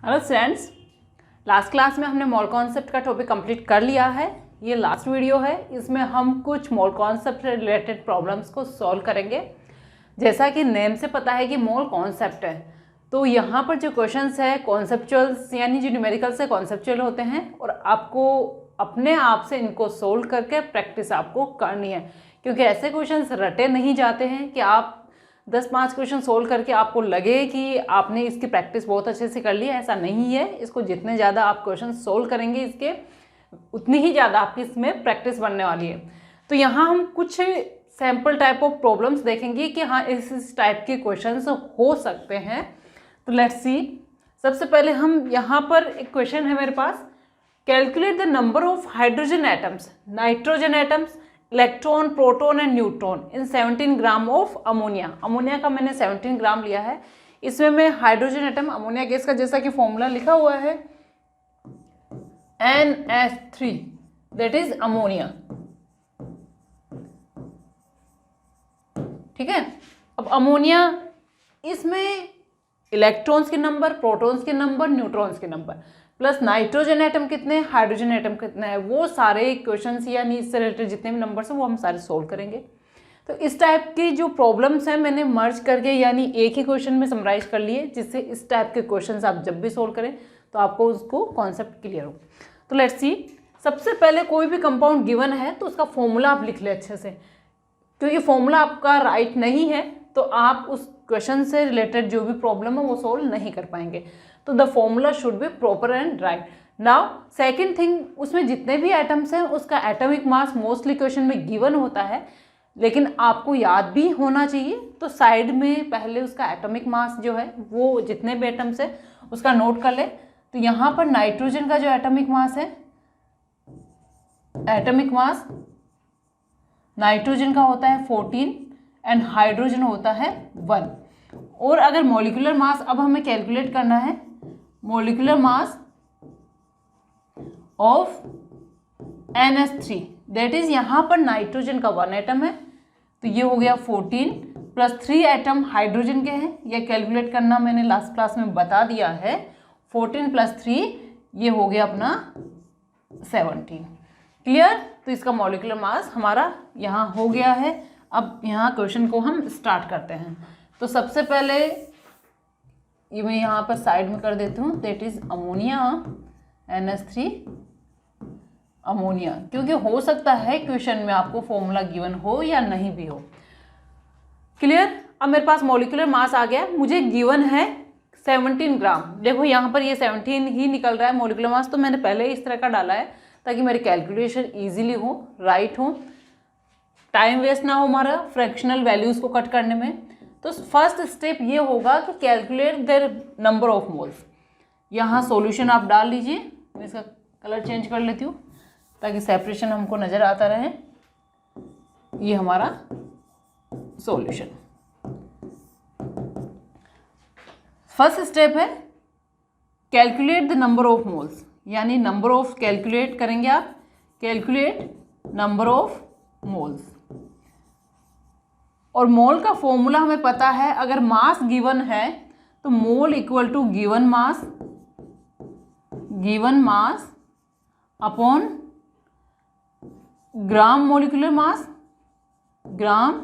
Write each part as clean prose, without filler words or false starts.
Hello students, last class में हमने mole concept का टॉपिक कंप्लीट कर लिया है। ये लास्ट वीडियो है, इसमें हम कुछ मोल कॉन्सेप्ट से रिलेटेड प्रॉब्लम्स को सॉल्व करेंगे। जैसा कि नेम से पता है कि मोल कॉन्सेप्ट है, तो यहाँ पर जो क्वेश्चंस है कॉन्सेप्चुअल्स यानी जो न्यूमेरिकल से कॉन्सेप्चुअल होते हैं और आपको अपने आप से इनको सोल्व करके प्रैक्टिस आपको करनी है, क्योंकि ऐसे क्वेश्चंस रटे नहीं जाते हैं कि आप 10-5 क्वेश्चन सोल्व करके आपको लगे कि आपने इसकी प्रैक्टिस बहुत अच्छे से कर ली है। ऐसा नहीं है। इसको जितने ज़्यादा आप क्वेश्चन सोल्व करेंगे इसके उतनी ही ज़्यादा आपकी इसमें प्रैक्टिस बनने वाली है। तो यहाँ हम कुछ सैम्पल टाइप ऑफ प्रॉब्लम्स देखेंगे कि हाँ इस टाइप के क्वेश्चंस हो सकते हैं। तो लेट्स सी। सबसे पहले हम यहाँ पर एक क्वेश्चन है मेरे पास, calculate the number of hydrogen atoms, nitrogen atoms, electron, proton and neutron in 17 gram of ammonia. Ammonia का मैंने 17 ग्राम लिया है। इसमें मैं हाइड्रोजन एटम अमोनिया गैस का जैसा कि फॉर्मूला लिखा हुआ है NH3, दैट इज अमोनिया। ठीक है। अब अमोनिया, इसमें इलेक्ट्रॉन्स के नंबर, प्रोटॉन्स के नंबर, न्यूट्रॉन्स के नंबर, प्लस नाइट्रोजन एटम कितने, हाइड्रोजन एटम कितने हैं, वो सारे क्वेश्चंस यानी इससे रिलेटेड जितने भी नंबर्स हैं वो हम सारे सोल्व करेंगे। तो इस टाइप की जो प्रॉब्लम्स हैं मैंने मर्ज करके यानी एक ही क्वेश्चन में समराइज कर लिए, जिससे इस टाइप के क्वेश्चंस आप जब भी सोल्व करें तो आपको उसको कॉन्सेप्ट क्लियर हो। तो लेट्स सी। सबसे पहले कोई भी कंपाउंड गिवन है तो उसका फॉर्मूला आप लिख ले अच्छे से, क्योंकि फॉर्मूला आपका राइट नहीं है तो आप उस क्वेश्चन से रिलेटेड जो भी प्रॉब्लम है वो सोल्व नहीं कर पाएंगे। तो the formula should be proper and right. Now second thing, उसमें जितने भी एटम्स हैं उसका एटॉमिक मास मोस्टली क्वेश्चन में गिवन होता है, लेकिन आपको याद भी होना चाहिए। तो साइड में पहले उसका एटॉमिक मास जो है वो जितने भी एटम्स है उसका नोट कर ले। तो यहाँ पर नाइट्रोजन का जो एटॉमिक मास है, एटॉमिक मास नाइट्रोजन का होता है 14 एंड हाइड्रोजन होता है 1। और अगर मॉलिक्यूलर मास अब हमें कैलकुलेट करना है, molecular mass of NH3, that is यहाँ पर नाइट्रोजन का 1 एटम है तो ये हो गया 14 प्लस 3 एटम हाइड्रोजन के हैं। ये कैलकुलेट करना मैंने लास्ट क्लास में बता दिया है। 14 प्लस 3 ये हो गया अपना 17। क्लियर। तो इसका मॉलिक्यूलर मास हमारा यहाँ हो गया है। अब यहाँ क्वेश्चन को हम स्टार्ट करते हैं। तो सबसे पहले ये मैं यहाँ पर साइड में कर देती हूँ, that is ammonia NH3 ammonia, क्योंकि हो सकता है क्वेश्चन में आपको फॉर्मूला गिवन हो या नहीं भी हो। क्लियर। अब मेरे पास मॉलिक्यूलर मास आ गया, मुझे गिवन है 17 ग्राम। देखो यहाँ पर ये 17 ही निकल रहा है मॉलिक्यूलर मास, तो मैंने पहले इस तरह का डाला है ताकि मेरी कैलकुलेशन ईजिली हो, राइट हो, टाइम वेस्ट ना हो हमारा फ्रैक्शनल वैल्यूज़ को कट करने में। तो फर्स्ट स्टेप ये होगा कि calculate their number of moles. यहाँ सॉल्यूशन आप डाल लीजिए। मैं इसका कलर चेंज कर लेती हूँ ताकि सेपरेशन हमको नज़र आता रहे। ये हमारा सॉल्यूशन। फर्स्ट स्टेप है calculate the number of moles, यानी नंबर ऑफ कैलकुलेट करेंगे आप, कैलकुलेट नंबर ऑफ मोल्स। और मोल का फॉर्मूला हमें पता है, अगर मास गिवन है तो mole equal to given mass upon gram molecular mass, gram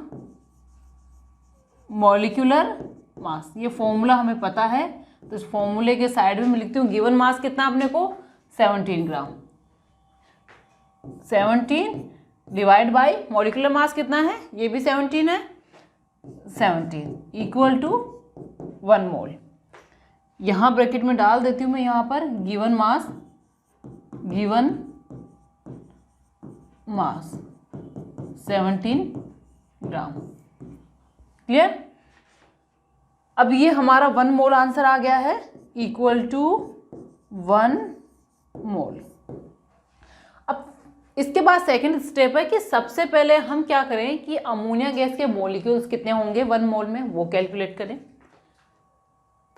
molecular mass. ये फॉर्मूला हमें पता है, तो इस फॉर्मूले के साइड में मैं लिखती हूँ गिवन मास कितना अपने को 17 ग्राम। 17 डिवाइड बाई मॉलिक्यूलर मास कितना है, ये भी 17 है, 17 इक्वल टू 1 मोल। यहाँ ब्रैकेट में डाल देती हूँ मैं यहाँ पर गिवन मास 17 ग्राम। क्लियर। अब ये हमारा 1 मोल आंसर आ गया है, इक्वल टू 1 मोल। अब इसके बाद सेकंड स्टेप है कि सबसे पहले हम क्या करें कि अमोनिया गैस के मॉलिक्यूल्स कितने होंगे 1 मोल में वो कैलकुलेट करें।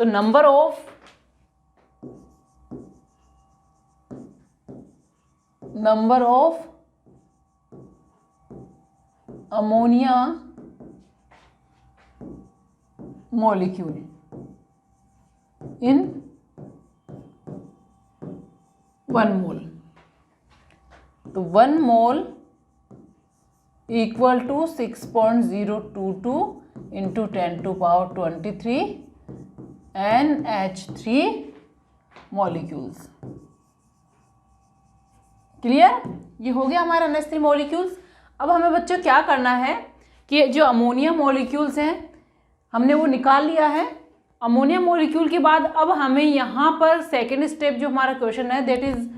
तो number of ammonia molecule in 1 mole. तो 1 mole equal to 6.022 into 10⁻23 NH3 molecules. Clear? ये हो गया हमारा NH3 मॉलिक्यूल्स। अब हमें बच्चों क्या करना है कि जो अमोनिया मॉलिक्यूल्स हैं हमने वो निकाल लिया है। अमोनिया मॉलिक्यूल के बाद अब हमें यहाँ पर सेकेंड स्टेप जो हमारा क्वेश्चन है that is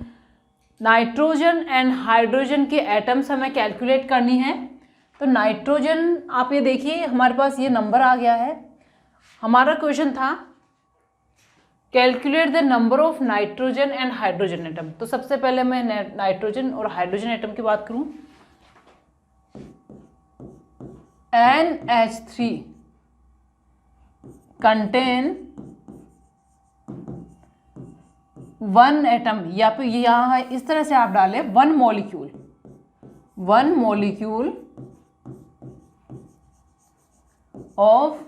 nitrogen and hydrogen के एटम्स हमें कैलकुलेट करनी है। तो नाइट्रोजन आप ये देखिए हमारे पास ये नंबर आ गया है। हमारा क्वेश्चन था calculate the number of nitrogen and hydrogen atom. तो सबसे पहले मैं नाइट्रोजन और हाइड्रोजन एटम की बात करूं, NH3 कंटेन 1 एटम, या फिर यहाँ इस तरह से आप डालें 1 molecule of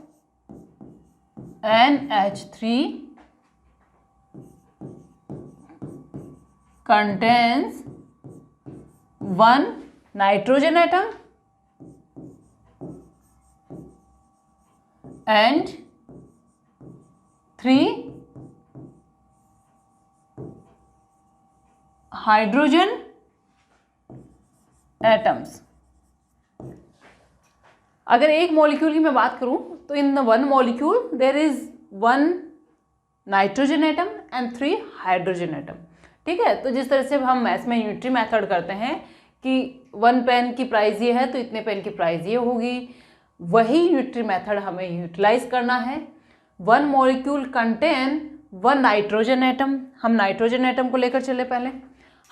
NH3 contains 1 nitrogen atom and 3 hydrogen atoms। अगर एक मॉलिक्यूल की मैं बात करूं तो in the 1 molecule there is 1 nitrogen atom and 3 hydrogen atom. ठीक है, तो जिस तरह से हम मैथ्स में यूनिटरी मेथड करते हैं कि 1 पेन की प्राइस ये है तो इतने पेन की प्राइस ये होगी, वही यूनिटरी मेथड हमें यूटिलाइज करना है। 1 मॉलिक्यूल कंटेन 1 नाइट्रोजन एटम। हम नाइट्रोजन एटम को लेकर चले। पहले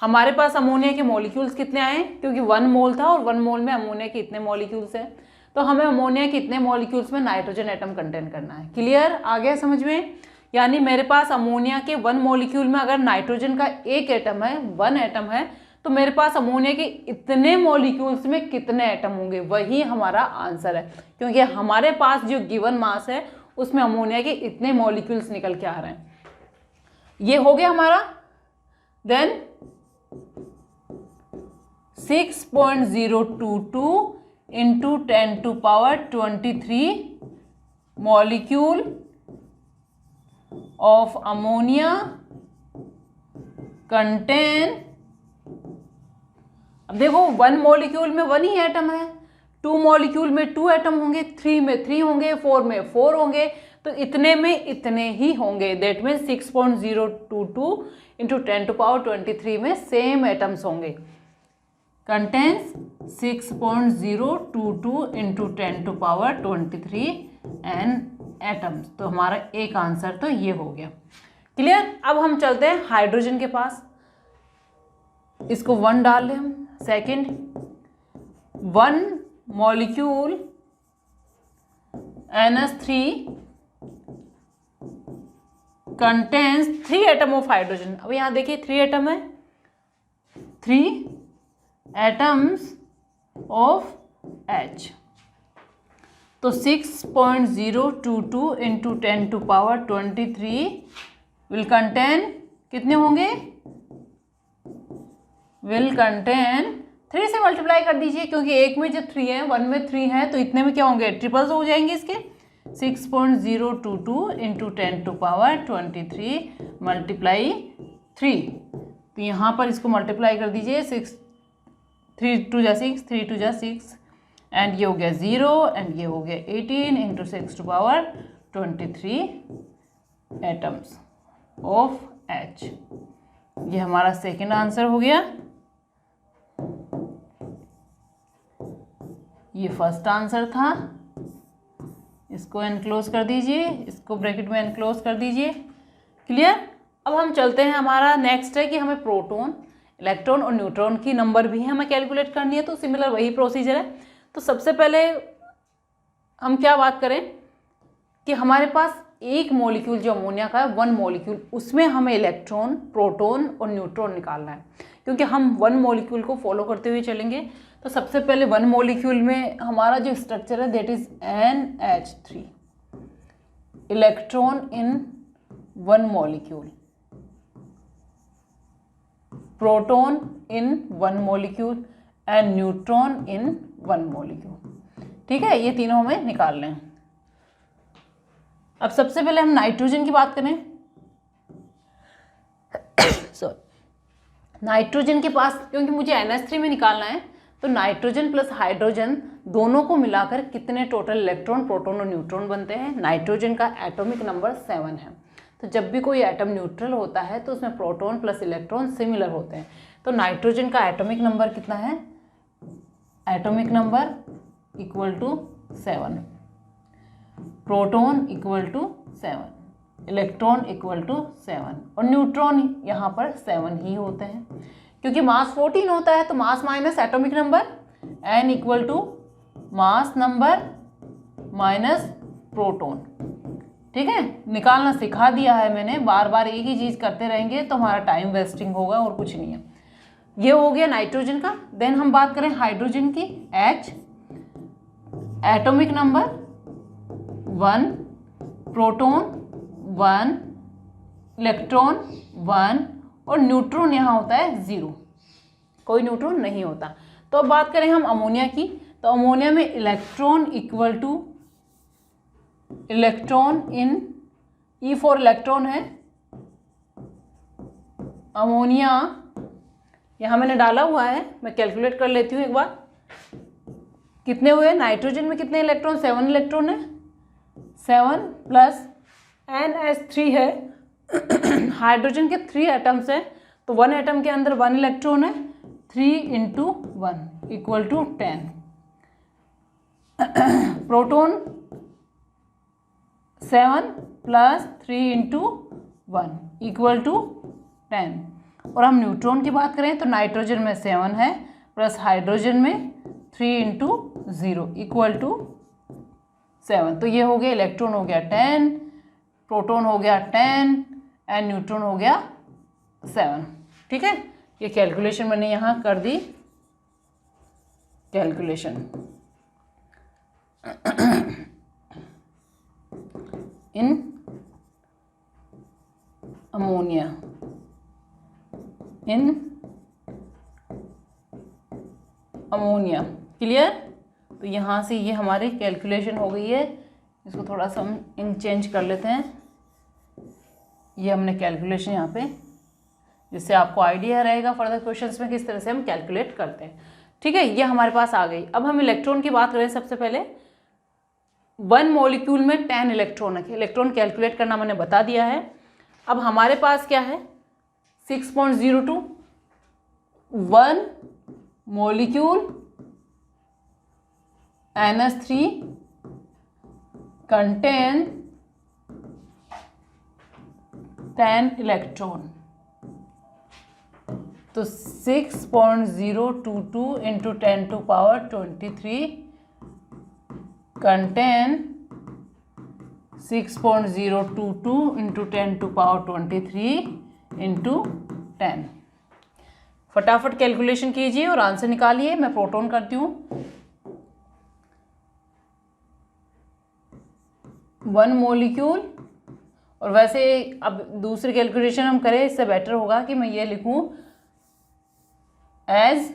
हमारे पास अमोनिया के मॉलिक्यूल्स कितने आए, क्योंकि 1 मोल था और 1 मोल में अमोनिया के इतने मॉलिक्यूल्स हैं, तो हमें अमोनिया के इतने मॉलिक्यूल्स में नाइट्रोजन एटम कंटेन करना है। क्लियर? आ गया समझ में? यानी मेरे पास अमोनिया के 1 मॉलिक्यूल में अगर नाइट्रोजन का एक एटम है, 1 एटम है, तो मेरे पास अमोनिया के इतने मॉलिक्यूल्स में कितने एटम होंगे, वही हमारा आंसर है। क्योंकि हमारे पास जो गिवन मास है उसमें अमोनिया के इतने मॉलिक्यूल्स निकल के आ रहे हैं। ये हो गया हमारा। Then 6.022 into 10⁻23 molecule of ammonia contain, अब देखो 1 मॉलिक्यूल में 1 ही एटम है, 2 मॉलिक्यूल में 2 एटम होंगे, 3 में 3 होंगे, 4 में 4 होंगे, तो इतने में इतने ही होंगे। दैट मीन्स 6.022 इंटू 10⁻23 में सेम एटम्स होंगे। Contains 6.022 into 10⁻23 and atoms. तो हमारा एक आंसर तो ये हो गया। क्लियर? अब हम चलते हैं हाइड्रोजन के पास। इसको 1 डाल लें हम। Second 1 molecule NH3 contains 3 atom of hydrogen. अब यहां देखिए 3 एटम है, 3 एटम्स ऑफ H। तो 6.022 इंटू 10⁻23 विल कंटेन कितने होंगे, विल कंटेन 3 से मल्टीप्लाई कर दीजिए, क्योंकि एक में जब 3 है, 1 में 3 है, तो इतने में क्या होंगे, ट्रिपल्स हो जाएंगे इसके। 6.022 इंटू 10⁻23 मल्टीप्लाई 3, तो यहाँ पर इसको मल्टीप्लाई कर दीजिए। 3 2 जा 6, 3 2 जा 6, एंड ये हो गया 0 एंड ये हो गया 18 इंटू 6⁻23 एटम्स ऑफ H। ये हमारा सेकेंड आंसर हो गया। ये फर्स्ट आंसर था, इसको एनक्लोज कर दीजिए, इसको ब्रैकेट में एनक्लोज कर दीजिए। क्लियर? अब हम चलते हैं, हमारा नेक्स्ट है कि हमें प्रोटॉन, इलेक्ट्रॉन और न्यूट्रॉन की नंबर भी हमें कैलकुलेट करनी है। तो सिमिलर वही प्रोसीजर है। तो सबसे पहले हम क्या बात करें कि हमारे पास एक मॉलिक्यूल जो अमोनिया का है, 1 मॉलिक्यूल, उसमें हमें इलेक्ट्रॉन, प्रोटॉन और न्यूट्रॉन निकालना है। क्योंकि हम 1 मॉलिक्यूल को फॉलो करते हुए चलेंगे, तो सबसे पहले 1 मॉलिक्यूल में हमारा जो स्ट्रक्चर है that is NH3, electron in 1 molecule. Proton in 1 molecule and neutron in 1 molecule. ठीक है, ये तीनों हमें निकालने हैं। अब सबसे पहले हम नाइट्रोजन की बात करें। सॉरी, नाइट्रोजन के पास, क्योंकि मुझे NH3 में निकालना है, तो नाइट्रोजन प्लस हाइड्रोजन दोनों को मिलाकर कितने टोटल इलेक्ट्रॉन, प्रोटॉन और न्यूट्रॉन बनते हैं। नाइट्रोजन का एटॉमिक नंबर 7 है। तो जब भी कोई एटम न्यूट्रल होता है तो उसमें प्रोटॉन प्लस इलेक्ट्रॉन सिमिलर होते हैं। तो नाइट्रोजन का एटॉमिक नंबर कितना है? Atomic number equal to 7, proton equal to 7, electron equal to 7 और न्यूट्रॉन यहाँ पर 7 ही होते हैं। क्योंकि मास 14 होता है तो mass minus atomic number, n equal to mass number minus proton. ठीक है, निकालना सिखा दिया है मैंने, बार बार एक ही चीज़ करते रहेंगे तो हमारा टाइम वेस्टिंग होगा और कुछ नहीं है। ये हो गया नाइट्रोजन का। देन हम बात करें हाइड्रोजन की। H atomic number 1, proton 1, electron 1 और न्यूट्रॉन यहाँ होता है 0, कोई न्यूट्रॉन नहीं होता। तो अब बात करें हम अमोनिया की। तो अमोनिया में electron equal two electron in E for electron है। अमोनिया यहाँ मैंने डाला हुआ है, मैं कैलकुलेट कर लेती हूँ एक बार। कितने हुए? नाइट्रोजन में कितने इलेक्ट्रॉन? 7 इलेक्ट्रॉन है। 7 प्लस NH3 है। हाइड्रोजन के 3 एटम्स हैं, तो 1 एटम के अंदर 1 इलेक्ट्रॉन है। 3 × 1 equal to 10। Proton 7 plus 3 × 1 equal to 10। और हम न्यूट्रॉन की बात करें तो नाइट्रोजन में 7 है प्लस हाइड्रोजन में 3 × 0 इक्वल टू 7। तो ये हो गया, इलेक्ट्रॉन हो गया 10, प्रोटॉन हो गया 10 एंड न्यूट्रॉन हो गया 7। ठीक है, ये कैलकुलेशन मैंने यहाँ कर दी। Calculation in ammonia clear. तो यहाँ से ये हमारी कैलकुलेशन हो गई है। इसको थोड़ा सा हम इंक चेंज कर लेते हैं। ये हमने कैलकुलेशन यहाँ पे, जिससे आपको आइडिया रहेगा फर्दर क्वेश्चंस में किस तरह से हम कैलकुलेट करते हैं। ठीक है, ये हमारे पास आ गई। अब हम इलेक्ट्रॉन की बात करें। सबसे पहले 1 मॉलिक्यूल में 10 इलेक्ट्रॉन है। इलेक्ट्रॉन कैलकुलेट करना मैंने बता दिया है। अब हमारे पास क्या है? 6.02 1 मॉलिक्यूल NH3 contain 10 इलेक्ट्रॉन। तो 6.022 × 10⁻23 contain 6.022 × 10⁻23 × 10। फटाफट कैलकुलेशन कीजिए और आंसर निकालिए। मैं प्रोटॉन करती हूँ। 1 मॉलिक्यूल, और वैसे अब दूसरी कैलकुलेशन हम करें, इससे बेटर होगा कि मैं ये लिखूं as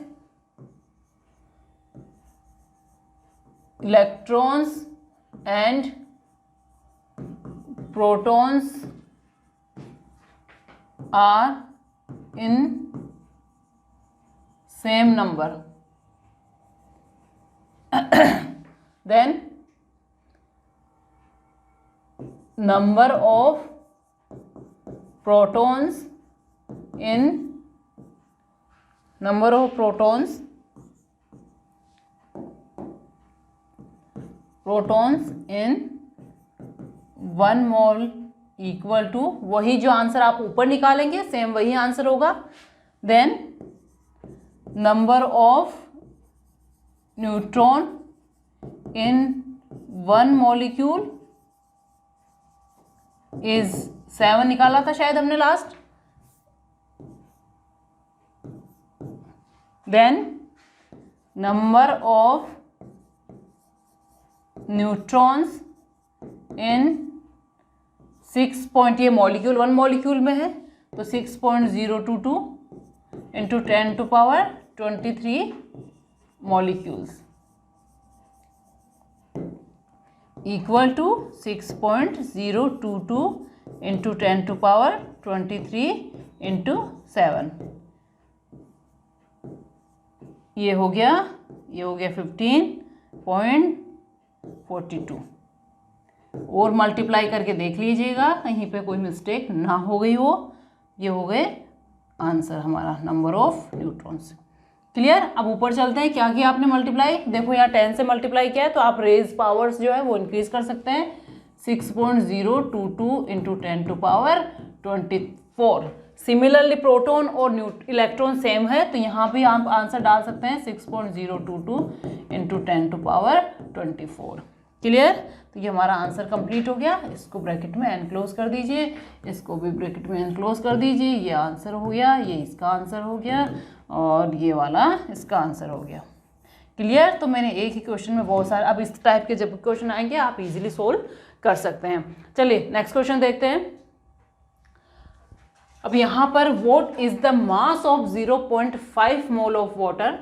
electrons and protons are in same number, then number of protons in number of protons in 1 mole equal to, वही जो आंसर आप ऊपर निकालेंगे सेम वही आंसर होगा। Then number of neutron in 1 molecule is 7 निकाला था शायद हमने last. Then number of neutrons in 6 ये मॉलिक्यूल 1 मॉलिक्यूल में है तो 6.022 into 10⁻23 molecules equal to 6.022 into 10⁻23 into 7। ये हो गया 15.42। और मल्टीप्लाई करके देख लीजिएगा कहीं पे कोई मिस्टेक ना हो गई हो। ये हो गए आंसर हमारा, नंबर ऑफ न्यूट्रॉन्स। क्लियर। अब ऊपर चलते हैं, क्या किया आपने मल्टीप्लाई। देखो यहाँ 10 से मल्टीप्लाई किया है तो आप रेज पावर्स जो है वो इंक्रीज कर सकते हैं। 6.022 इंटू 10⁻24। सिमिलरली प्रोटॉन और इलेक्ट्रॉन सेम है तो यहाँ भी आप आंसर डाल सकते हैं 6.022 इंटू 10⁻24। क्लियर। तो ये हमारा आंसर कंप्लीट हो गया। इसको ब्रैकेट में एनक्लोज कर दीजिए, इसको भी ब्रैकेट में एनक्लोज कर दीजिए। ये आंसर हो गया, ये इसका आंसर हो गया और ये वाला इसका आंसर हो गया। क्लियर। तो मैंने एक ही क्वेश्चन में बहुत सारे, अब इस टाइप के जब क्वेश्चन आएंगे आप इजीली सोल्व कर सकते हैं। चलिए नेक्स्ट क्वेश्चन देखते हैं। अब यहाँ पर what is the mass of 0.5 mole of water.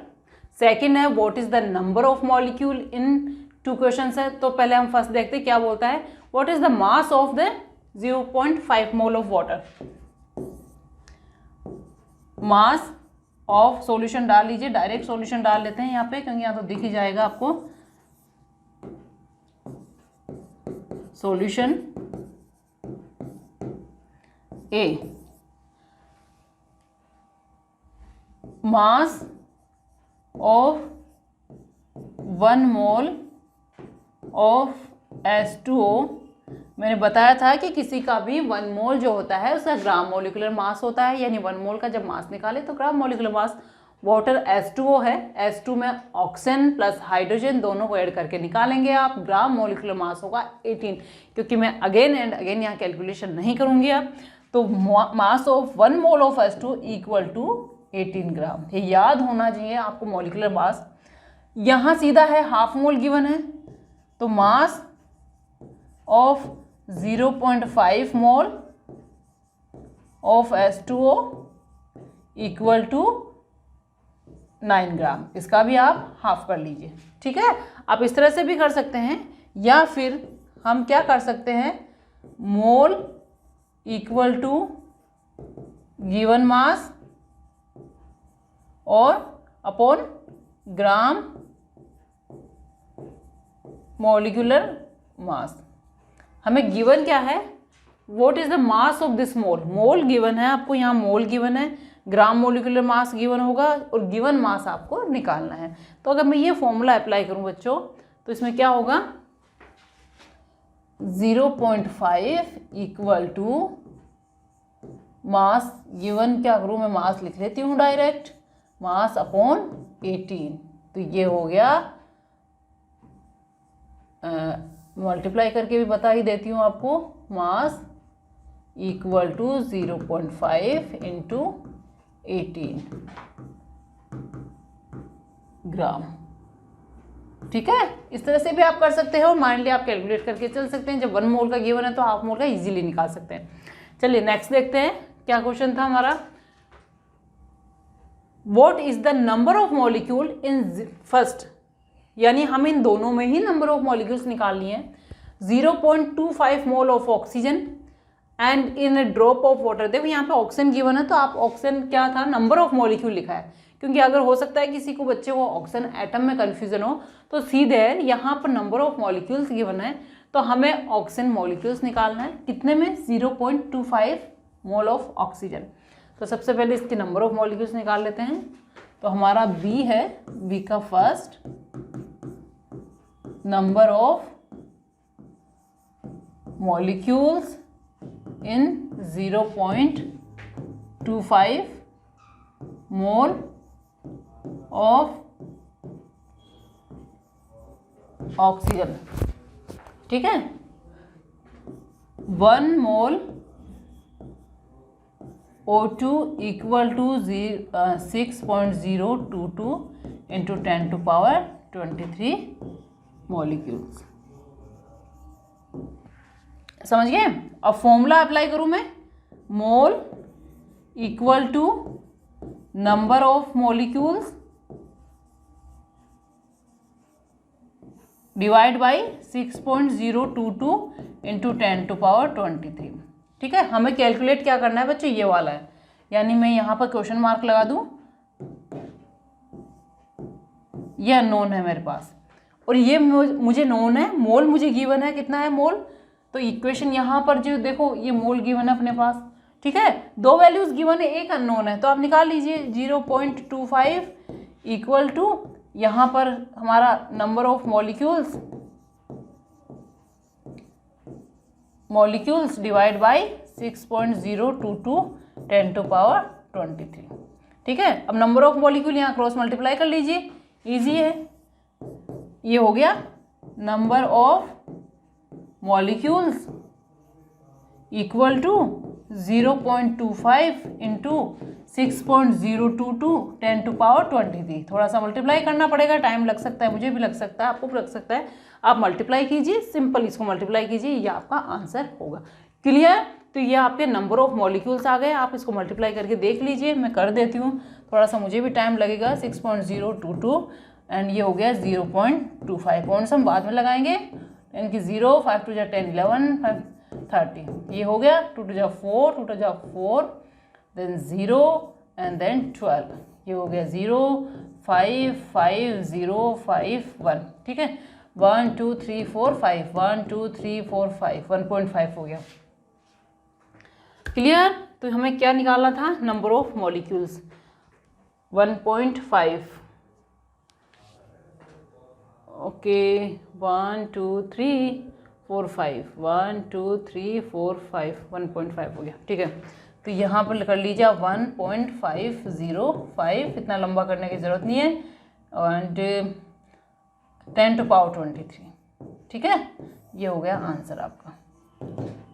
Second है what is the number of molecule in. Two question है तो पहले हम फर्स्ट देखते हैं क्या बोलता है। What is the mass of the 0.5 mole of water. Mass of solution डाल लीजिए, डायरेक्ट सॉल्यूशन डाल लेते हैं यहाँ पे क्योंकि यहाँ तो दिख ही जाएगा आपको। Solution A, mass of 1 mole of H2O। मैंने बताया था कि किसी का भी 1 मोल जो होता है उसका ग्राम मोलिकुलर मास होता है, यानी 1 मोल का जब मास निकाले तो ग्राम मोलिकुलर मास। वाटर H2O है, H2 में ऑक्सीजन प्लस हाइड्रोजन दोनों को ऐड करके निकालेंगे आप, ग्राम मोलिकुलर मास होगा 18। क्योंकि मैं अगेन एंड अगेन यहाँ कैलकुलेशन नहीं करूँगी अब, तो mass of 1 mole of H2 equal to 18 gram. ये याद होना चाहिए आपको मोलिकुलर मास। यहाँ सीधा है हाफ मोल गिवन है तो mass of 0.5 mole of H2O equal to 9 gram. इसका भी आप हाफ कर लीजिए। ठीक है। आप इस तरह से भी कर सकते हैं या फिर हम क्या कर सकते हैं, mole equal to given mass और अपॉन ग्राम मॉलिक्यूलर मास। हमें गिवन क्या है, what is the mass of this mole. Mole given है आपको, यहाँ मोल गिवन है, ग्राम मोलिकुलर मास गिवन होगा और गिवन मास आपको निकालना है। तो अगर मैं ये फॉर्मूला अप्लाई करूं बच्चों तो इसमें क्या होगा, 0.5 इक्वल टू मास गिवन, क्या करूं मैं मास लिख लेती हूँ डायरेक्ट, मास अपॉन 18। तो ये हो गया, मल्टीप्लाई करके भी बता ही देती हूँ आपको, मास इक्वल टू 0.5 इंटू 18 ग्राम। ठीक है। इस तरह से भी आप कर सकते हो, माइंडली आप कैलकुलेट करके चल सकते हैं। जब 1 मोल का गिवन है तो हाफ मोल का इजीली निकाल सकते हैं। चलिए नेक्स्ट देखते हैं क्या क्वेश्चन था हमारा। What is the number of molecule in first, यानी हम इन दोनों में ही नंबर ऑफ मॉलिक्यूल्स निकालनी है। 0.25 mole of oxygen and in a drop of water. देखो यहाँ पे ऑक्सीजन गिवन है तो आप ऑक्सीजन क्या था, नंबर ऑफ मॉलिक्यूल लिखा है, क्योंकि अगर हो सकता है किसी को बच्चे को ऑक्सीजन एटम में कन्फ्यूजन हो तो सीधे यहाँ पर नंबर ऑफ मॉलिक्यूल्स गिवन है तो हमें ऑक्सीजन मॉलिक्यूल्स निकालना है। कितने में, 0.25 मोल ऑफ ऑक्सीजन। तो सबसे पहले इसके नंबर ऑफ मॉलिक्यूल्स निकाल लेते हैं। तो हमारा बी है, बी का first number of molecules in 0.25 mole of oxygen. ठीक है। 1 mole O2 equal to 6.022 into 10⁻23 molecules. समझ गए। अब फॉर्मूला अप्लाई करूं मैं, mole equal to number of molecules divide by 6.022 into 10⁻23। ठीक है, हमें कैलकुलेट क्या करना है बच्चों, ये वाला है, यानी मैं यहाँ पर क्वेश्चन मार्क लगा दूँ, यह नोन है मेरे पास और ये मुझे नोन है, मोल मुझे गिवन है, कितना है मोल, तो इक्वेशन यहाँ पर जो देखो ये मोल गिवन है अपने पास। ठीक है, दो वैल्यूज गिवन है, एक अननोन है, तो आप निकाल लीजिए 0.25 इक्वल टू यहाँ पर हमारा number of molecules divide by 6.022 10⁻23। ठीक है, अब नंबर ऑफ मॉलिक्यूल यहाँ क्रॉस मल्टीप्लाई कर लीजिए, इजी है, ये हो गया number of molecules equal to 0.25 into 6.022 10⁻23। थोड़ा सा मल्टीप्लाई करना पड़ेगा, टाइम लग सकता है, मुझे भी लग सकता है, आपको भी लग सकता है, आप मल्टीप्लाई कीजिए, सिंपल इसको मल्टीप्लाई कीजिए, ये आपका आंसर होगा। क्लियर, तो ये आपके नंबर ऑफ मॉलिक्यूल्स आ गए, आप इसको मल्टीप्लाई करके देख लीजिए, मैं कर देती हूँ, थोड़ा सा मुझे भी टाइम लगेगा। 6.022 एंड ये हो गया 0.25, कौन सा हम बाद में लगाएंगे, यानी कि 0, 5 2 10 11 5 30, ये हो गया 2 2 4 2 2 4 देन 0 एंड देन 12, ये हो गया 0 5 5 0 5 1। ठीक है, 1 2 3 4 5 1 2 3 4 5 1.5 हो गया। क्लियर, तो हमें क्या निकालना था, नंबर ऑफ मॉलिक्यूल्स 1.5। ओके, 1 2 3 4 5 1 2 3 4 5 1.5 हो गया। ठीक है, तो यहाँ पर कर लीजिए 1.505, इतना लंबा करने की ज़रूरत नहीं है, एंड 10⁻23। ठीक है, ये हो गया आंसर आपका।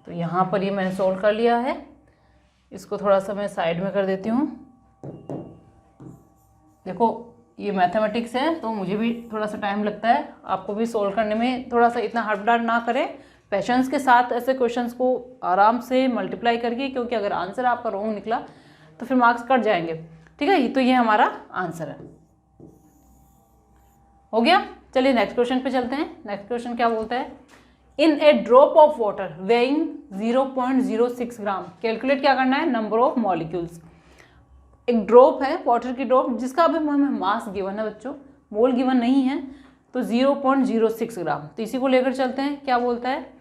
तो यहाँ पर ये मैंने सोल्व कर लिया है, इसको थोड़ा सा मैं साइड में कर देती हूँ। देखो ये मैथमेटिक्स है तो मुझे भी थोड़ा सा टाइम लगता है, आपको भी सोल्व करने में थोड़ा सा इतना हड़बड़ाहट ना करें, पेशेंस के साथ ऐसे क्वेश्चंस को आराम से मल्टीप्लाई करके, क्योंकि अगर आंसर आपका रॉन्ग निकला तो फिर मार्क्स कट जाएंगे। ठीक है, तो ये हमारा आंसर है, हो गया। चलिए नेक्स्ट क्वेश्चन पे चलते हैं। नेक्स्ट क्वेश्चन क्या बोलता है, in a drop of water weighing 0.06 gram calculate क्या करना है, नंबर ऑफ मॉलिक्यूल्स। एक ड्रॉप है, वाटर की ड्रॉप, जिसका अभी हमें मास गिवन है बच्चों, मोल गिवन नहीं है, तो 0.06 ग्राम, तो इसी को लेकर चलते हैं। क्या बोलता है,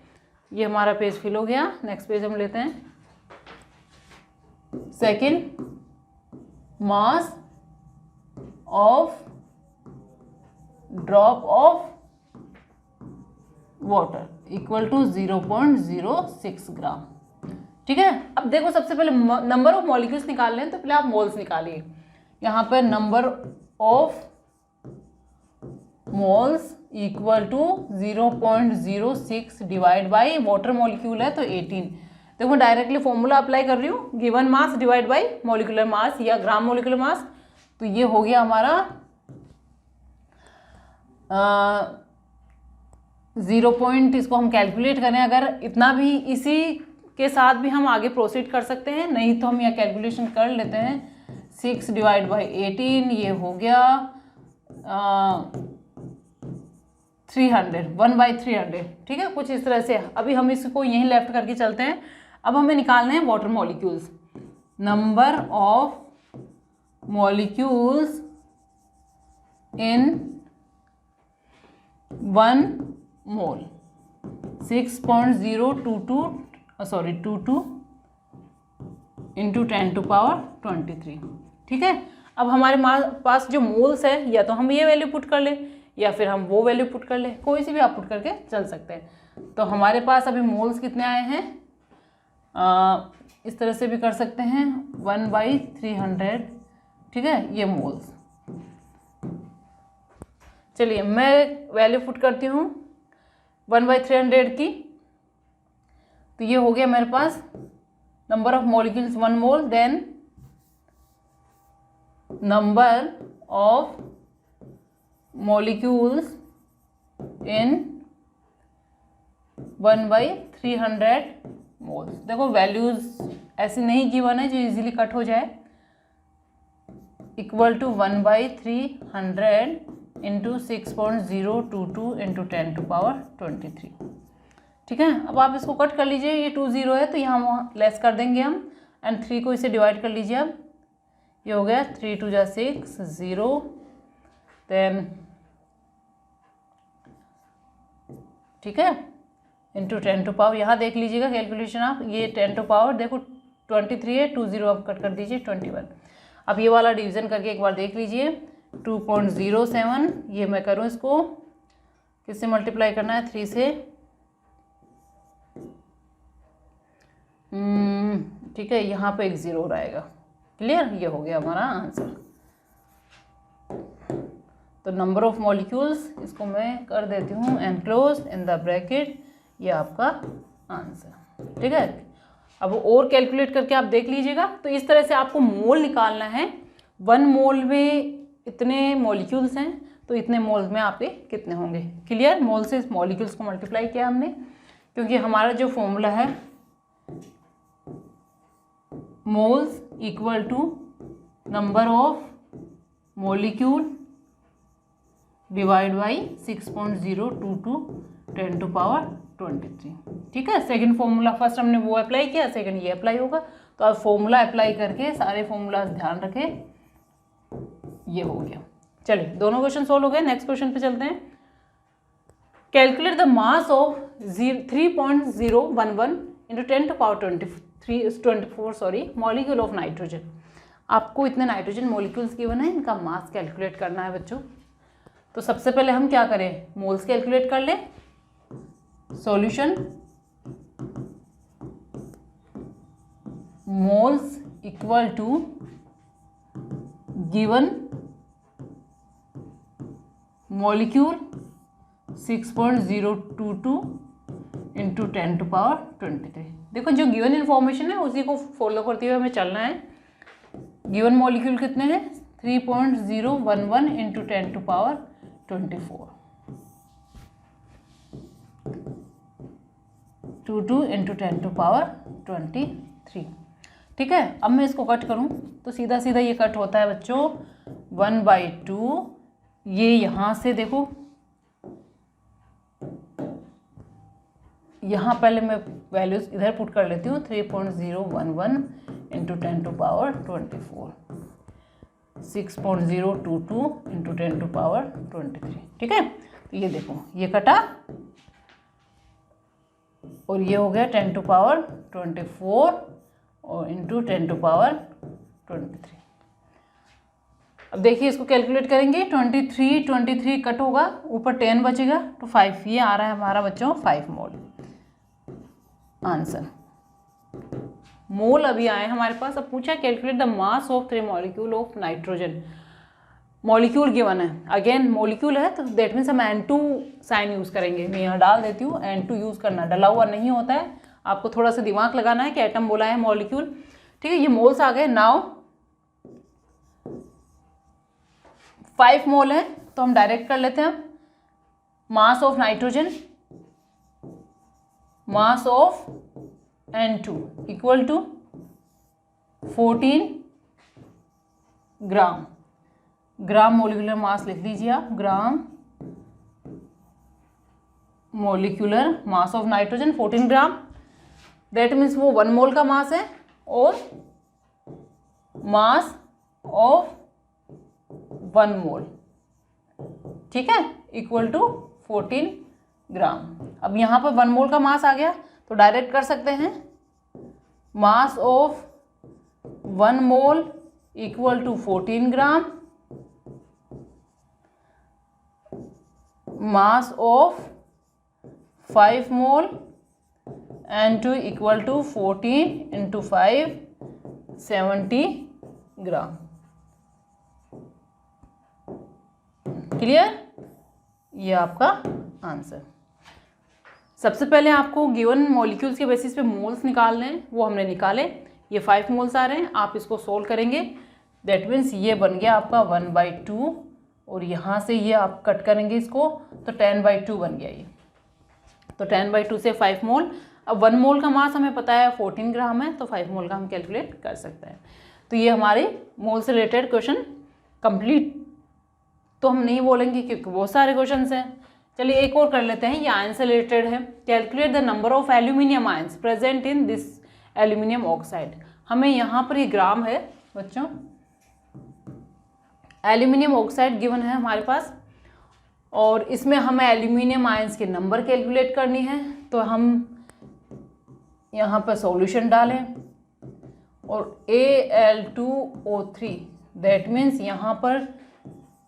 ये हमारा पेज फिल हो गया, नेक्स्ट पेज हम लेते हैं। Second, mass of drop of water equal to 0.06 gram. ठीक है, अब देखो सबसे पहले नंबर ऑफ मॉलिक्यूल्स निकाल लें, तो पहले आप मोल्स निकालिए। यहाँ पर number of moles equal to 0.06 divide by water molecule है तो 18। देखो मैं डायरेक्टली फॉर्मूला अप्लाई कर रही हूँ, given mass divide by molecular mass या ग्राम मॉलिक्यूलर मास, तो ये हो गया हमारा 0 पॉइंट, इसको हम कैलकुलेट करें अगर इतना भी, इसी के साथ भी हम आगे प्रोसीड कर सकते हैं, नहीं तो हम यह कैलकुलेशन कर लेते हैं। 6 डिवाइड बाई 18, ये हो गया 300, 1/300। ठीक है, कुछ इस तरह से। अभी हम इसको यहीं लेफ्ट करके चलते हैं। अब हमें निकालने हैं water molecules, number of molecules in 1 mole 22 into 10⁻23। ठीक है, अब हमारे पास जो मोल्स है, या तो हम ये वैल्यू पुट कर लें या फिर हम वो वैल्यू पुट कर लें, कोई सी भी आप पुट करके चल सकते हैं। तो हमारे पास अभी मोल्स कितने आए हैं, इस तरह से भी कर सकते हैं 1/300। ठीक है, ये मोल्स। चलिए मैं वैल्यू पुट करती हूँ 1/300 की, तो ये हो गया मेरे पास number of molecules 1 mole, then number of molecules in 1/300 moles. देखो वैल्यूज ऐसी नहीं गिवन है जो इजीली कट हो जाए, इक्वल टू 1/300 इंटू 6.022 इंटू 10⁻23। ठीक है, अब आप इसको कट कर लीजिए, ये 2 0 है तो यहाँ लेस कर देंगे हम, एंड 3 को इसे डिवाइड कर लीजिए। अब ये हो गया 3 2 जा 6 0, देन ठीक है इंटू 10⁻, यहाँ देख लीजिएगा कैलकुलेशन आप, ये 10⁻, देखो 23 है, 2 0 अब कट कर दीजिए 21। अब ये वाला डिवीज़न करके एक बार देख लीजिए, 2.07, ये मैं करूँ इसको किससे मल्टीप्लाई करना है, 3 से, ठीक है, यहाँ पे एक 0 रहेगा। क्लियर, ये हो गया हमारा आंसर। तो नंबर ऑफ मॉलिक्यूल्स, इसको मैं कर देती हूँ एनक्लोज इन द ब्रैकेट, ये आपका आंसर। ठीक है, अब और कैलकुलेट करके आप देख लीजिएगा। तो इस तरह से आपको मोल निकालना है, 1 मोल में इतने मॉलिक्यूल्स हैं तो इतने मोल में आपके कितने होंगे। क्लियर, मोल से मॉलिक्यूल्स को मल्टीप्लाई किया हमने, क्योंकि हमारा जो फॉर्मूला है moles equal to number of molecule divide by 6.022 10⁻23। ठीक है, सेकंड फॉर्मूला, फर्स्ट हमने वो अप्लाई किया, सेकंड ये अप्लाई होगा। तो अब फॉर्मूला अप्लाई करके सारे फॉर्मूला ध्यान रखें, ये हो गया। चलिए, दोनों क्वेश्चन सोल्व हो गए, नेक्स्ट क्वेश्चन पे चलते हैं। Calculate the mass of 3.011 into 10⁻24 molecule of nitrogen. आपको इतने नाइट्रोजन मॉलिक्यूल्स गिवन है, इनका मास कैलकुलेट करना है बच्चों। तो सबसे पहले हम क्या करें, मोल्स कैलकुलेट कर लें। Solution, moles equal to given molecule 6.022 into 10⁻23। देखो, जो गिवन इन्फॉर्मेशन है उसी को फॉलो करते हुए हमें चलना है। गिवन मॉलिक्यूल कितने हैं, 3.011 इंटू 10⁻24, 22 इंटू 10⁻23। ठीक है, अब मैं इसको कट करूं तो सीधा सीधा ये कट होता है बच्चों 1/2। ये यहाँ से देखो, यहाँ पहले मैं वैल्यूज इधर पुट कर लेती हूँ, 3.011 इंटू 10⁻24, 6.022 इंटू 10⁻23। ठीक है, तो ये देखो, ये कटा और ये हो गया 10⁻24 और इंटू 10⁻23। अब देखिए, इसको कैलकुलेट करेंगे, 23 कट होगा, ऊपर 10 बचेगा तो 5, ये आ रहा है हमारा बच्चों 5 मोल आंसर। मोल अभी आए हमारे पास। अब पूछा calculate the mass of 3 molecule of nitrogen. Molecule given है, अगेन मॉलिक्यूल है तो दैट मीन्स हम N2 साइन यूज़ करेंगे। मैं यहाँ डाल देती हूँ, N2 यूज़ करना, डला हुआ नहीं होता है, आपको थोड़ा सा दिमाग लगाना है कि एटम बोला है मॉलिक्यूल। ठीक है, ये मोल्स आ गए। नाउ 5 मोल है तो हम डायरेक्ट कर लेते हैं। Mass of nitrogen, mass of N2 equal to 14 gram. Gram molecular mass लिख लीजिए आप, gram molecular mass of nitrogen 14 gram. That means वो 1 मोल का मास है, और मास ऑफ 1 मोल, ठीक है, इक्वल टू 14 ग्राम। अब यहाँ पर 1 मोल का मास आ गया तो डायरेक्ट कर सकते हैं। Mass of 1 mole equal to 14 gram, mass of 5 mole N2 equal to 14 into 5 70 gram. Clear, ये आपका आंसर। सबसे पहले आपको गिवन मॉलिक्यूल्स के बेसिस पे मोल्स निकालने हैं, वो हमने निकाले। ये 5 मोल्स आ रहे हैं, आप इसको सोल्व करेंगे। दैट मीन्स ये बन गया आपका 1/2, और यहाँ से ये आप कट करेंगे इसको तो 10/2 बन गया ये। तो 10/2 से 5 मोल। अब 1 मोल का मास हमें पता है 14 ग्राम है, तो 5 मोल का हम कैलकुलेट कर सकते हैं। तो ये हमारे मोल से रिलेटेड क्वेश्चन कंप्लीट तो हम नहीं बोलेंगे क्योंकि बहुत सारे क्वेश्चन हैं। चलिए एक और कर लेते हैं, ये आयन से रिलेटेड है। Calculate the number of aluminium ions present in this aluminium oxide. हमें यहाँ पर ये ग्राम है बच्चों, एल्यूमिनियम ऑक्साइड गिवन है हमारे पास, और इसमें हमें एल्यूमिनियम आयंस के नंबर कैलकुलेट करनी है। तो हम यहाँ पर सॉल्यूशन डालें और Al2O3 दैट मीन्स यहाँ पर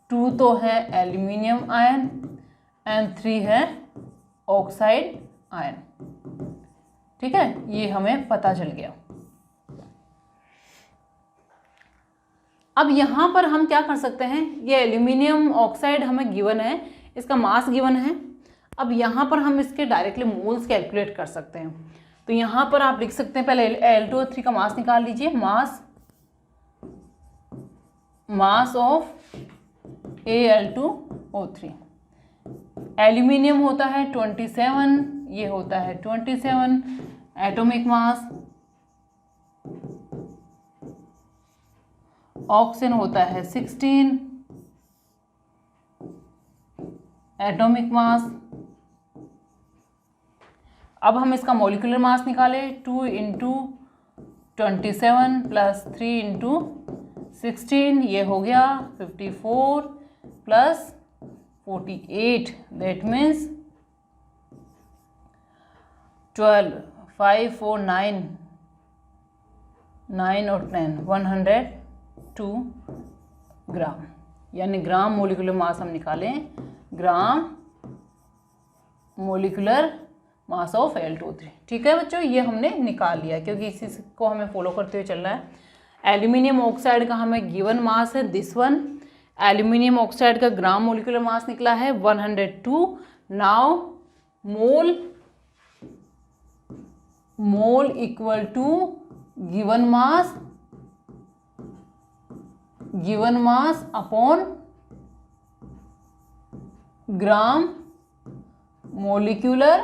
2 तो है एल्यूमिनियम आयन एंड 3 है ऑक्साइड आयन। ठीक है, ये हमें पता चल गया। अब यहाँ पर हम क्या कर सकते हैं, ये एल्यूमिनियम ऑक्साइड हमें गिवन है, इसका मास गिवन है। अब यहाँ पर हम इसके डायरेक्टली मोल्स कैलकुलेट कर सकते हैं। तो यहाँ पर आप लिख सकते हैं, पहले Al2O3 का मास निकाल लीजिए। मास ऑफ Al2O3, एल्यूमिनियम होता है 27, ये होता है 27 एटॉमिक मास, ऑक्सीजन होता है 16 एटॉमिक मास। अब हम इसका मॉलिक्यूलर मास निकालें, 2 × 27 + 3 × 16, ये हो गया 54 + 48 दैट मीन्स 12, 5, 4, 9, 9 और 10, 102 ग्राम, यानी ग्राम मोलिकुलर मास हम निकालें, ग्राम मोलिकुलर मास ऑफ Al2O3। ठीक है बच्चों, ये हमने निकाल लिया क्योंकि इसी को हमें फॉलो करते हुए चलना है। एल्यूमिनियम ऑक्साइड का हमें गिवन मास है दिस वन। एल्यूमिनियम ऑक्साइड का ग्राम मोलिकुलर मास निकला है 102। Now mole equal to given mass upon gram molecular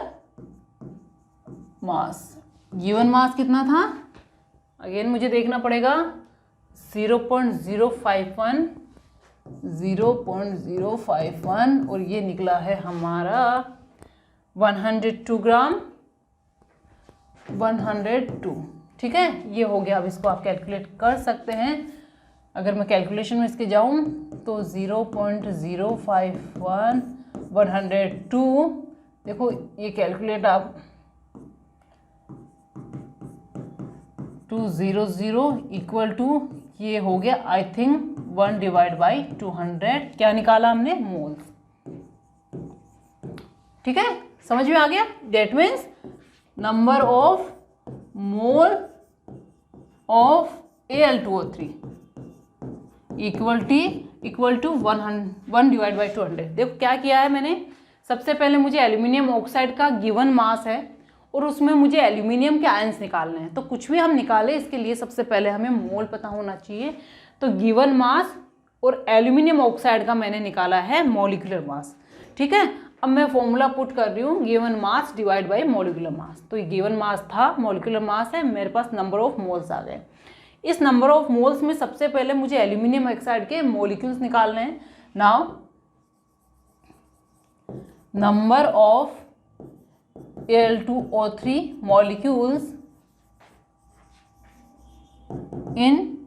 mass. Given mass कितना था, अगेन मुझे देखना पड़ेगा, 0.051 और ये निकला है हमारा 102 ग्राम, 102। ठीक है, ये हो गया। अब इसको आप कैलकुलेट कर सकते हैं। अगर मैं कैलकुलेशन में इसके जाऊं तो 0.051 102, देखो ये कैलकुलेट आप 200 इक्वल टू, ये हो गया आई थिंक 1/200। क्या निकाला हमने, मोल्स। ठीक है, समझ में आ गया। That means number of mole of Al2O3 equal to 1/200। देखो क्या किया है मैंने, सबसे पहले मुझे एल्यूमिनियम ऑक्साइड का गिवन मास है और उसमें मुझे एल्यूमिनियम के आयंस निकालने हैं। तो कुछ भी हम निकाले इसके लिए सबसे पहले हमें मोल पता होना चाहिए। तो गिवन मास और एल्यूमिनियम ऑक्साइड का मैंने निकाला है मॉलिक्यूलर मास। ठीक है, अब मैं फॉर्मूला पुट कर रही हूँ, given mass divide by molecular mass. तो ये गिवन मास था, मॉलिक्यूलर मास है, मेरे पास नंबर ऑफ मोल्स आ गए। इस नंबर ऑफ मोल्स में सबसे पहले मुझे एल्यूमिनियम ऑक्साइड के मॉलिक्यूल्स निकालने हैं। Now number of Al2O3 molecules in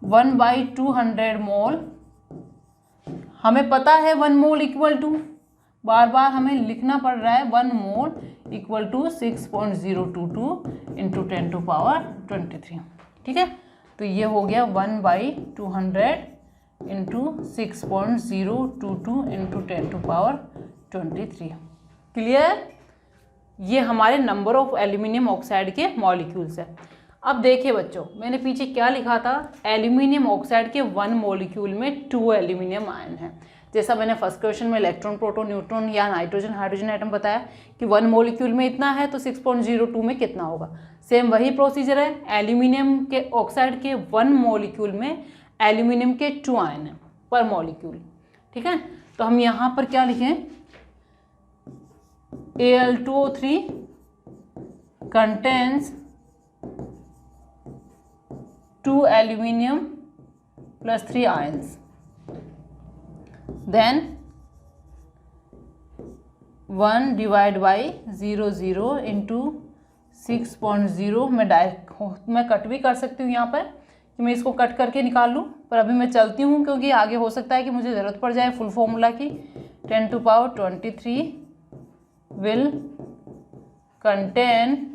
1/200 मोल। हमें पता है 1 मोल इक्वल टू, बार बार हमें लिखना पड़ रहा है, 1 मोल इक्वल टू 6.022 × 10⁻23। ठीक है, तो ये हो गया 1/200 × 6.022 × 10⁻23। क्लियर, ये हमारे नंबर ऑफ एल्यूमिनियम ऑक्साइड के मॉलिक्यूल्स है। अब देखिए बच्चों, मैंने पीछे क्या लिखा था, एल्यूमिनियम ऑक्साइड के 1 मॉलिक्यूल में 2 एल्यूमिनियम आयन है। जैसा मैंने फर्स्ट क्वेश्चन में इलेक्ट्रॉन, प्रोटॉन, न्यूट्रॉन या नाइट्रोजन, हाइड्रोजन एटम बताया कि 1 मॉलिक्यूल में इतना है तो 6.02 में कितना होगा। सेम वही प्रोसीजर है, एल्यूमिनियम के ऑक्साइड के 1 मॉलिक्यूल में एल्यूमिनियम के 2 आयन है पर मॉलिक्यूल। ठीक है, तो हम यहाँ पर क्या लिखें, Al2O3 contains 2 aluminium plus 3 ions. Then 1 divide by 0 0 into 6.0। मैं कट भी कर सकती हूँ यहाँ पर कि मैं इसको कट करके निकाल लूँ, पर अभी मैं चलती हूँ क्योंकि आगे हो सकता है कि मुझे ज़रूरत पड़ जाए फुल फॉर्मूला की। 10 to power 23 will contain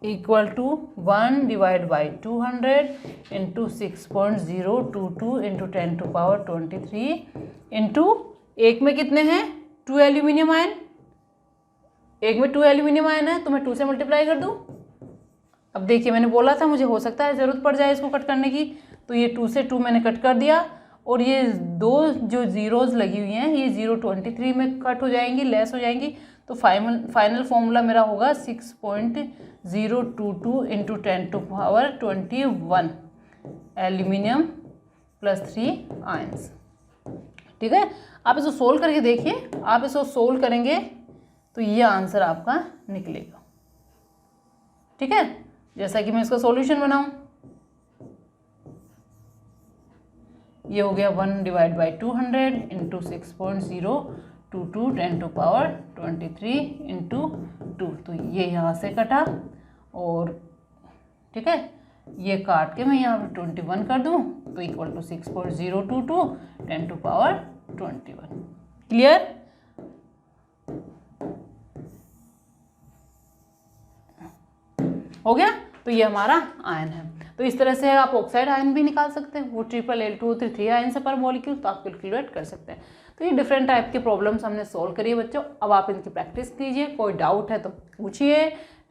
equal to 1 divide by 200 into 6.022 into 10 to power 23 into एक में कितने हैं 2 एल्यूमिनियम आयन, एक में 2 एल्यूमिनियम आयन है तो मैं 2 से मल्टीप्लाई कर दूं। अब देखिए मैंने बोला था मुझे हो सकता है ज़रूरत पड़ जाए इसको कट करने की, तो ये 2 से 2 मैंने कट कर दिया और ये दो जो जीरोज़ लगी हुई हैं ये 0.23 में कट हो जाएंगी, लेस हो जाएंगी। तो फाइनल फॉर्मूला मेरा होगा 6.022 into 10 to power 21 aluminium plus 3 ions. ठीक है, आप इसको सोल्व करके देखिए, आप इसको सोल्व करेंगे तो ये आंसर आपका निकलेगा। ठीक है, जैसा कि मैं इसका सॉल्यूशन बनाऊं, ये हो गया 1 divide by 200 into 6.022 10 to power 23 into 2, तो ये यहाँ से कटा और ठीक है ये काट के मैं यहाँ पर 21 कर दूँ तो equal to 6.022 10 to power 21। Clear? हो गया, तो ये हमारा आयन है। तो इस तरह से आप ऑक्साइड आयन भी निकाल सकते हैं, वो Al2O3 आयन से पर मॉलिक्यूल, तो आप कैलकुलेट कर सकते हैं। तो ये डिफरेंट टाइप के प्रॉब्लम्स हमने सॉल्व करिए बच्चों। अब आप इनकी प्रैक्टिस कीजिए, कोई डाउट है तो पूछिए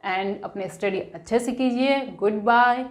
एंड अपने स्टडी अच्छे से कीजिए। Good bye.